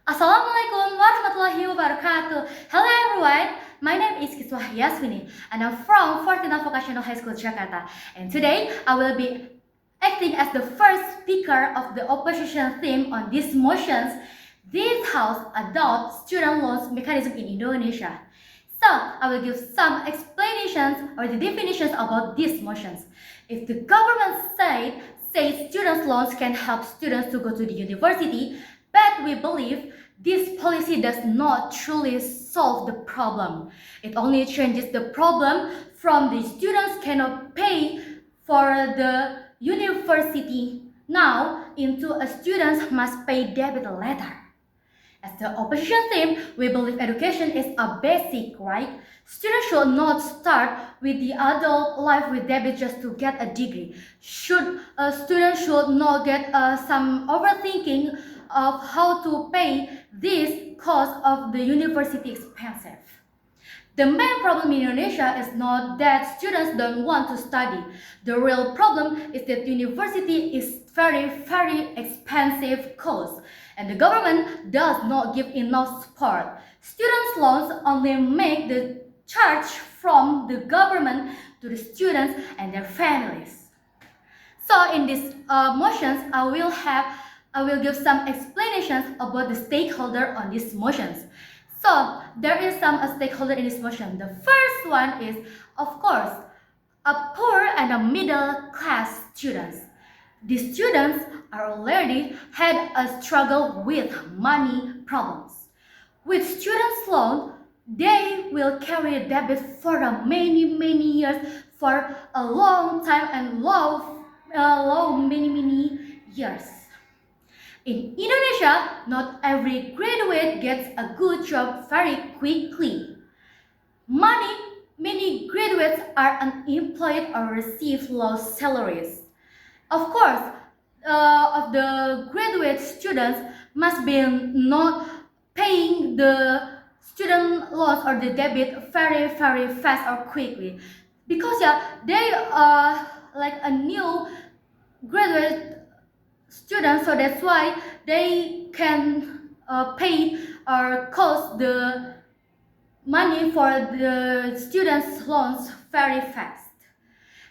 Assalamualaikum warahmatullahi wabarakatuh. Hello everyone, my name is Kiswah Yasmini and I'm from 14th Vocational High School, Jakarta. And today I will be acting as the first speaker of the opposition theme on these motions. This House adopts student loans mechanism in Indonesia. So I will give some explanations or the definitions about these motions. If the government says student loans can help students to go to the university, but we believe this policy does not truly solve the problem. It only changes the problem from the students cannot pay for the university now into a students must pay debit later. As the opposition theme, we believe education is a basic right. Students should not start with the adult life with debit just to get a degree. Students should not get some overthinking of how to pay this cost of the university expensive. The main problem in Indonesia is not that students don't want to study. The real problem is that university is very expensive cost and the government does not give enough support. Students' loans only make the charge from the government to the students and their families. So in these motions, I will give some explanations about the stakeholder on these motions. So there is some stakeholder in this motion. The first one is, of course, a poor and a middle class students. These students are already had a struggle with money problems. With students' loan, they will carry debit for many years for a long time and many years. In Indonesia, not every graduate gets a good job very quickly. Many graduates are unemployed or receive low salaries. Of course, of the graduate students must be not paying the student loans or the debit very fast or quickly because they are like a new graduate student, so that's why they can pay or cost the money for the students loans very fast.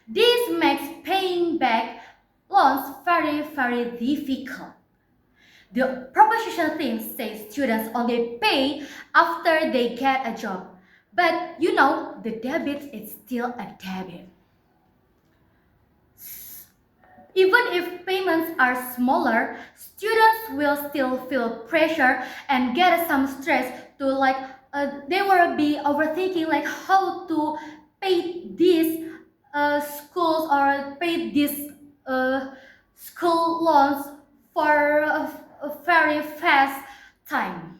This makes paying back loans very difficult. The proposition theme says students only pay after they get a job. But you know, the debit is still a debit. Even if payments are smaller, students will still feel pressure and get some stress to they will be overthinking like how to pay these schools or pay these school loans for a very fast time.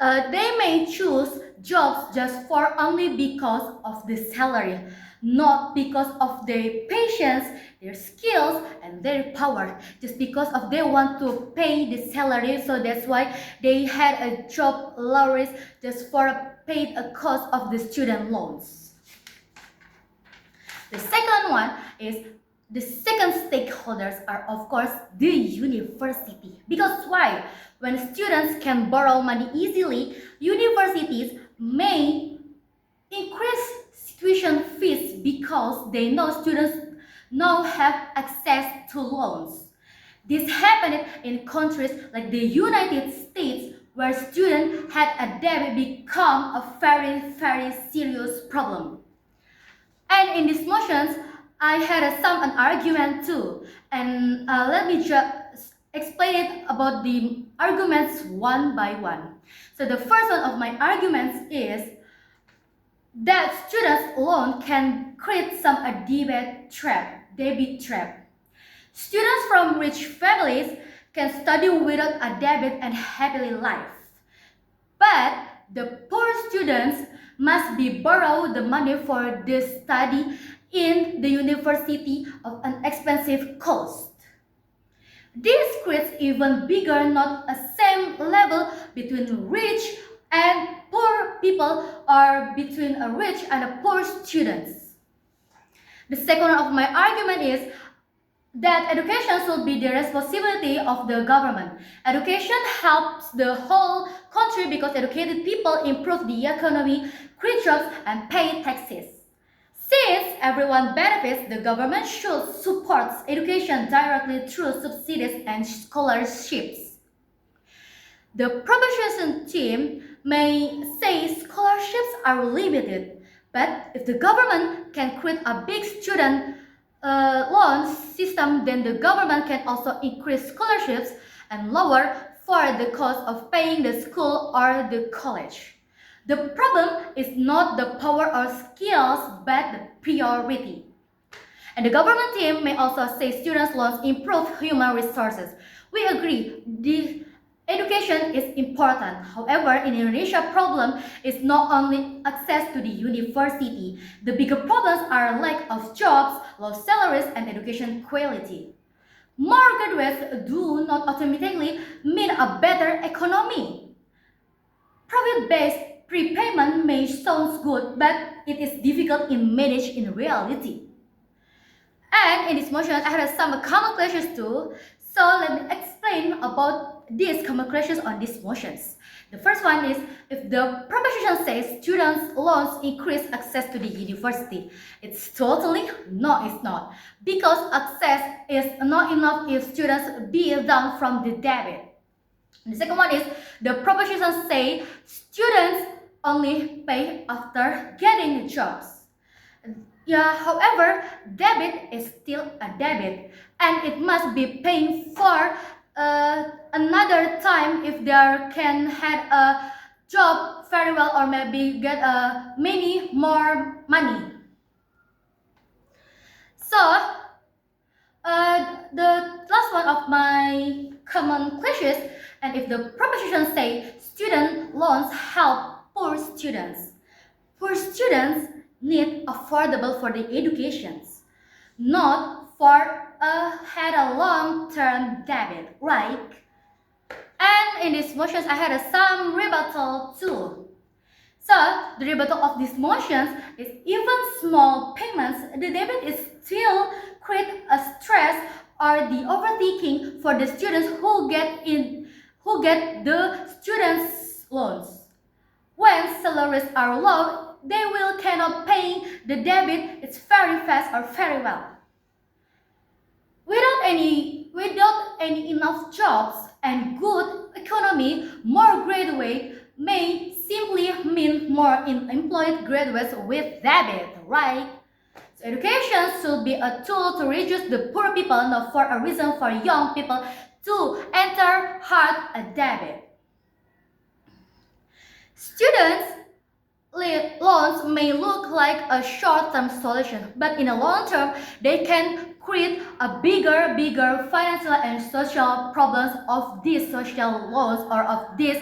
They may choose jobs just for only because of the salary, not because of their patience, their skills, and their power. Just because of they want to pay the salary, so that's why they had a job lowers just for paid a cost of the student loans. The second one is the second stakeholders are of course the university. Because why? When students can borrow money easily, universities may increase tuition fees because they know students now have access to loans. This happened in countries like the United States where students had a debt become a very serious problem. And in these motions, I had an argument too. And let me just explain it about the arguments one by one. So the first one of my arguments is that students alone can create some a debit trap. Students from rich families can study without a debit and happily life. But the poor students must be borrow the money for the study in the university of an expensive cost. This creates even bigger, not a same level between rich and poor people or between a rich and a poor students. The second of my argument is that education should be the responsibility of the government. Education helps the whole country because educated people improve the economy, create jobs, and pay taxes. Since everyone benefits, the government should support education directly through subsidies and scholarships. The proposition team may say scholarships are limited, but if the government can create a big student loan system, then the government can also increase scholarships and lower for the cost of paying the school or the college. The problem is not the power or skills, but the priority. And the government team may also say students' loans improve human resources. We agree, the education is important. However, in Indonesia, problem is not only access to the university. The bigger problems are lack of jobs, low salaries, and education quality. More graduates do not automatically mean a better economy. Profit-based prepayment may sound good, but it is difficult in manage in reality. And in this motion, I have some common questions too. So let me explain about these common questions on these motions. The first one is, if the proposition says students' loans increase access to the university, it's totally no, it's not. Because access is not enough if students be down from the debit. The second one is, the proposition say students only pay after getting jobs. Yeah, however, debit is still a debit, and it must be paying for another time if they can have a job very well or maybe get many more money. So the last one of my common questions, and if the proposition say student loans help poor students. Poor students need affordable for the educations, not for had a long-term debit, right? And in these motions, I had some rebuttal too. So the rebuttal of these motions is even small payments, the debit is still create a stress or the overthinking for the students who get the students loans. When salaries are low, they will cannot pay the debit. It's very fast or very well. Without any enough jobs and good economy, more graduate may simply mean more unemployed graduates with debit, right? So education should be a tool to reduce the poor people, not for a reason for young people to enter hard a debit. Students loans may look like a short-term solution, but in the long term, they can create a bigger financial and social problems of these social loans or of this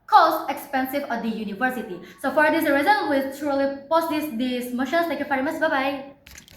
cost expensive at the university. So for this reason, we truly post these motions. Thank you very much. Bye-bye.